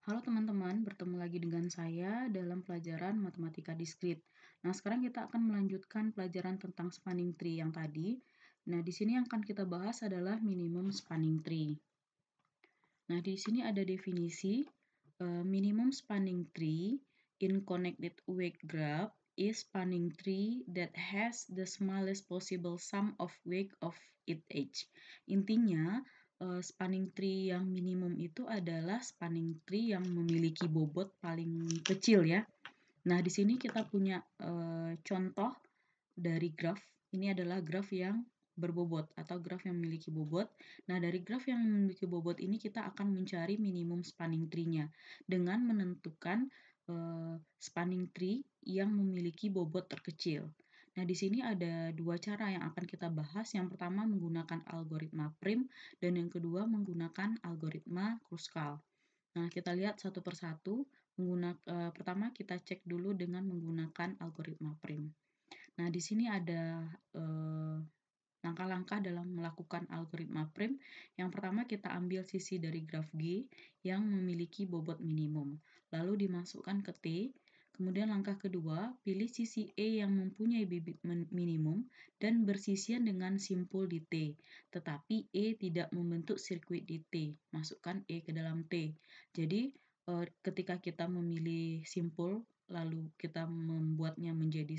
Halo teman-teman, bertemu lagi dengan saya dalam pelajaran matematika diskrit. Nah, sekarang kita akan melanjutkan pelajaran tentang spanning tree yang tadi. Nah, di sini yang akan kita bahas adalah minimum spanning tree. Nah, di sini ada definisi minimum spanning tree in connected weight graph is spanning tree that has the smallest possible sum of weight of its edge. Intinya, spanning tree yang minimum itu adalah spanning tree yang memiliki bobot paling kecil ya. Nah, di sini kita punya contoh dari graf. Ini adalah graf yang berbobot atau graf yang memiliki bobot. Nah, dari graf yang memiliki bobot ini kita akan mencari minimum spanning tree-nya dengan menentukan spanning tree yang memiliki bobot terkecil. Nah, di sini ada dua cara yang akan kita bahas. Yang pertama menggunakan algoritma prim dan yang kedua menggunakan algoritma Kruskal. Nah, kita lihat satu persatu. Pertama kita cek dulu dengan menggunakan algoritma prim. Nah, di sini ada langkah-langkah dalam melakukan algoritma prim. Yang pertama kita ambil sisi dari graf G yang memiliki bobot minimum, lalu dimasukkan ke T. Kemudian langkah kedua, pilih sisi E yang mempunyai bibit minimum dan bersisian dengan simpul di T. Tetapi E tidak membentuk sirkuit di T. Masukkan E ke dalam T. Jadi ketika kita memilih simpul lalu kita membuatnya menjadi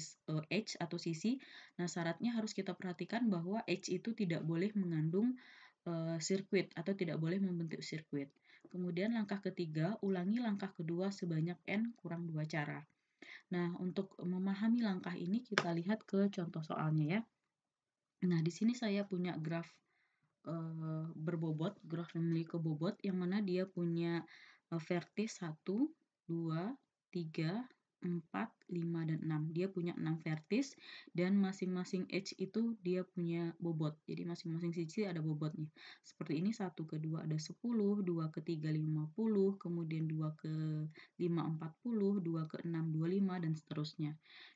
edge atau sisi. Nah, syaratnya harus kita perhatikan bahwa edge itu tidak boleh mengandung sirkuit atau tidak boleh membentuk sirkuit. Kemudian langkah ketiga, ulangi langkah kedua sebanyak n kurang 2 cara. Nah, untuk memahami langkah ini kita lihat ke contoh soalnya ya. Nah, di sini saya punya graf berbobot, graf yang memiliki bobot yang mana dia punya vertis 1, 2, 3, 4, 5, dan 6. Dia punya 6 vertis dan masing-masing edge itu dia punya bobot. Jadi masing-masing sisi ada bobotnya. Seperti ini 1 ke 2 ada 10, 2 ke 3 50, kemudian 2 ke 5 40, 2 ke 6 25 dan seterusnya.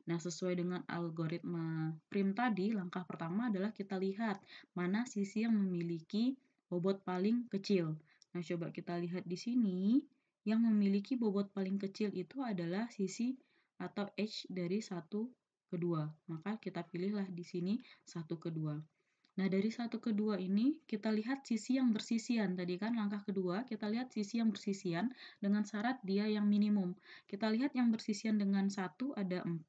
Nah, sesuai dengan algoritma prim tadi, langkah pertama adalah kita lihat mana sisi yang memiliki bobot paling kecil. Nah, coba kita lihat di sini, yang memiliki bobot paling kecil itu adalah sisi atau edge dari 1 ke 2. Maka kita pilihlah di sini 1 ke 2. Nah, dari 1 ke 2 ini kita lihat sisi yang bersisian. Tadi kan langkah kedua, kita lihat sisi yang bersisian dengan syarat dia yang minimum. Kita lihat yang bersisian dengan 1 ada 4,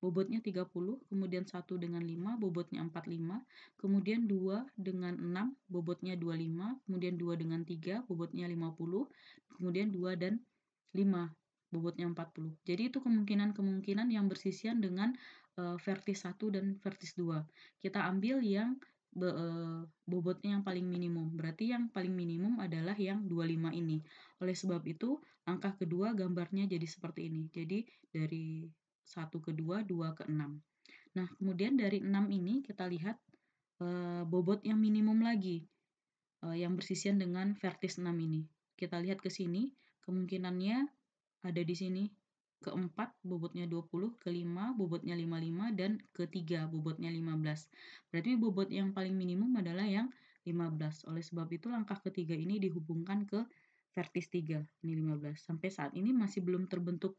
bobotnya 30, kemudian 1 dengan 5, bobotnya 45, kemudian 2 dengan 6, bobotnya 25, kemudian 2 dengan 3, bobotnya 50, kemudian 2 dan 5, bobotnya 40. Jadi itu kemungkinan-kemungkinan yang bersisian dengan vertis 1 dan vertis 2. Kita ambil yang bobotnya yang paling minimum. Berarti yang paling minimum adalah yang 25 ini. Oleh sebab itu, langkah kedua gambarnya jadi seperti ini. Jadi dari 1 ke 2, 2 ke 6. Nah, kemudian dari 6 ini kita lihat bobot yang minimum lagi, yang bersisian dengan vertis 6 ini. Kita lihat ke sini, kemungkinannya ada di sini. Keempat bobotnya 20, kelima bobotnya 55, dan ketiga bobotnya 15. Berarti bobot yang paling minimum adalah yang 15. Oleh sebab itu langkah ketiga ini dihubungkan ke vertis 3, ini 15. Sampai saat ini masih belum terbentuk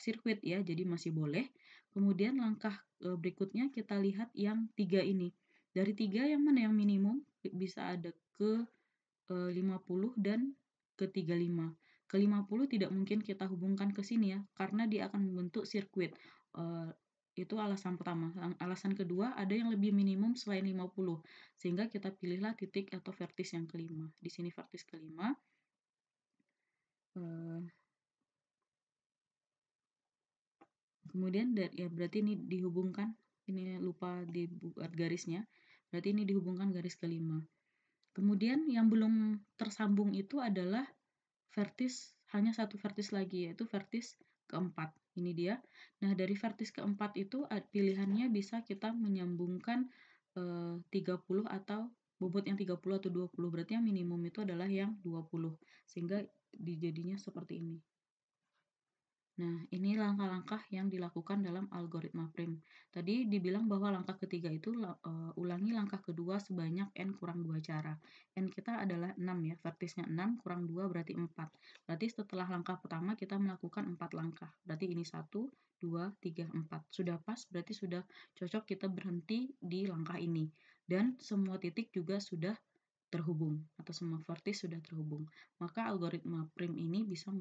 sirkuit ya, jadi masih boleh. Kemudian langkah berikutnya kita lihat yang 3 ini. Dari 3 yang mana yang minimum? Bisa ada ke 50 dan ke 35. Ke 50 tidak mungkin kita hubungkan ke sini ya, karena dia akan membentuk sirkuit. Itu alasan pertama. Alasan kedua, ada yang lebih minimum selain 50, sehingga kita pilihlah titik atau vertis yang kelima. Di sini vertis kelima. Kemudian ya berarti ini dihubungkan, ini lupa dibuat garisnya, berarti ini dihubungkan garis kelima. Kemudian yang belum tersambung itu adalah vertis, hanya satu vertis lagi, yaitu vertis keempat. Ini dia. Nah, dari vertis keempat itu pilihannya bisa kita menyambungkan 30 atau bobot yang 30 atau 20. Berarti yang minimum itu adalah yang 20. Sehingga dijadinya seperti ini. Nah, ini langkah-langkah yang dilakukan dalam algoritma prim. Tadi dibilang bahwa langkah ketiga itu ulangi langkah kedua sebanyak n kurang 2 cara. N kita adalah 6 ya, vertisnya 6 kurang 2 berarti 4. Berarti setelah langkah pertama kita melakukan 4 langkah. Berarti ini 1, 2, 3, 4. Sudah pas, berarti sudah cocok kita berhenti di langkah ini. Dan semua titik juga sudah terhubung atau semua vertis sudah terhubung. Maka algoritma prim ini bisa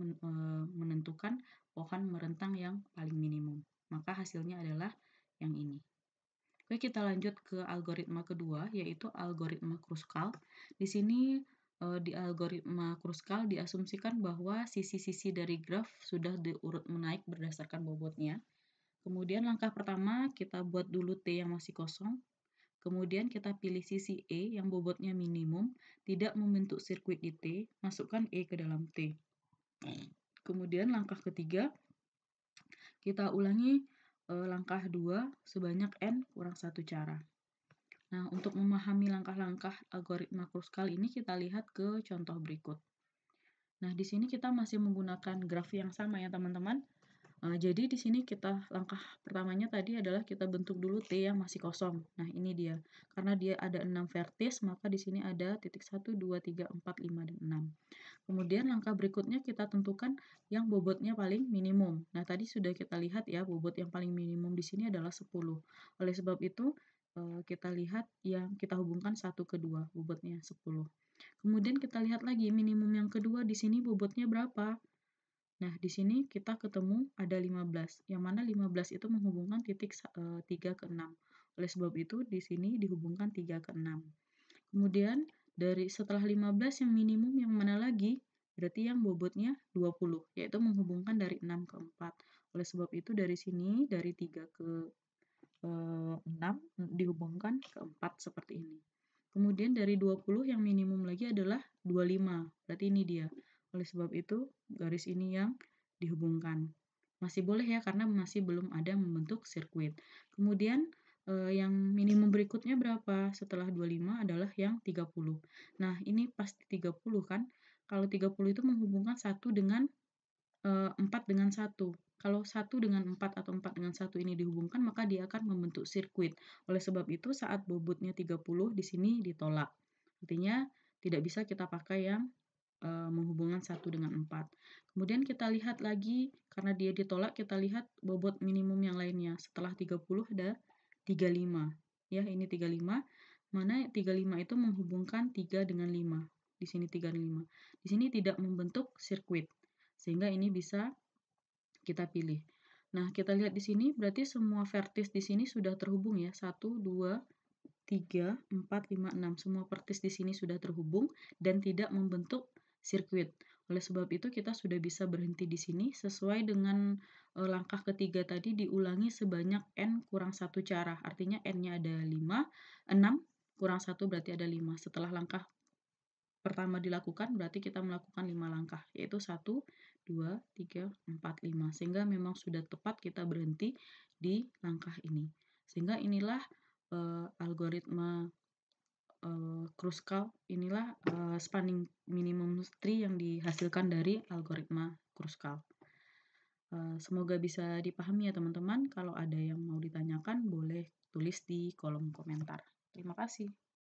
menentukan pohon merentang yang paling minimum. Maka hasilnya adalah yang ini. Oke, kita lanjut ke algoritma kedua, yaitu algoritma Kruskal. Di sini di algoritma Kruskal diasumsikan bahwa sisi-sisi dari graf sudah diurut menaik berdasarkan bobotnya. Kemudian langkah pertama kita buat dulu T yang masih kosong. Kemudian kita pilih sisi E yang bobotnya minimum, tidak membentuk sirkuit di T, masukkan E ke dalam T. Kemudian langkah ketiga, kita ulangi langkah 2 sebanyak N kurang 1 cara. Nah, untuk memahami langkah-langkah algoritma Kruskal ini kita lihat ke contoh berikut. Nah, di sini kita masih menggunakan graf yang sama ya teman-teman. Jadi di sini kita langkah pertamanya tadi adalah kita bentuk dulu T yang masih kosong. Nah, ini dia. Karena dia ada 6 vertis, maka di sini ada titik 1, 2, 3, 4, 5, dan 6. Kemudian langkah berikutnya kita tentukan yang bobotnya paling minimum. Nah, tadi sudah kita lihat ya, bobot yang paling minimum di sini adalah 10. Oleh sebab itu, kita lihat yang kita hubungkan satu ke 2, bobotnya 10. Kemudian kita lihat lagi minimum yang kedua di sini bobotnya berapa? Nah, di sini kita ketemu ada 15, yang mana 15 itu menghubungkan titik 3 ke 6. Oleh sebab itu, di sini dihubungkan 3 ke 6. Kemudian, dari setelah 15 yang minimum yang mana lagi? Berarti yang bobotnya 20, yaitu menghubungkan dari 6 ke 4. Oleh sebab itu, dari sini, dari 3 ke 6 dihubungkan ke 4 seperti ini. Kemudian dari 20 yang minimum lagi adalah 25, berarti ini dia. Oleh sebab itu, garis ini yang dihubungkan. Masih boleh ya, karena masih belum ada membentuk sirkuit. Kemudian, yang minimum berikutnya berapa? Setelah 25 adalah yang 30. Nah, ini pasti 30 kan? Kalau 30 itu menghubungkan 1 dengan 4 dengan 1. Kalau 1 dengan 4 atau 4 dengan 1 ini dihubungkan, maka dia akan membentuk sirkuit. Oleh sebab itu, saat bobotnya 30, di sini ditolak. Artinya, tidak bisa kita pakai yang menghubungkan 1 dengan 4. Kemudian kita lihat lagi, karena dia ditolak, kita lihat bobot minimum yang lainnya. Setelah 30 ada 35. Ya, ini 35. Mana 35 itu menghubungkan 3 dengan 5. Di sini 3 dan 5. Di sini tidak membentuk sirkuit. Sehingga ini bisa kita pilih. Nah, kita lihat di sini berarti semua vertis di sini sudah terhubung ya. 1, 2, 3, 4, 5, 6. Semua vertis di sini sudah terhubung dan tidak membentuk sirkuit. Oleh sebab itu kita sudah bisa berhenti di sini sesuai dengan langkah ketiga tadi diulangi sebanyak N kurang 1 cara. Artinya N-nya ada 5, 6 kurang 1 berarti ada 5. Setelah langkah pertama dilakukan berarti kita melakukan 5 langkah, yaitu 1, 2, 3, 4, 5. Sehingga memang sudah tepat kita berhenti di langkah ini. Sehingga inilah algoritma Kruskal, inilah spanning minimum tree yang dihasilkan dari algoritma Kruskal. Semoga bisa dipahami ya teman-teman. Kalau ada yang mau ditanyakan boleh tulis di kolom komentar. Terima kasih.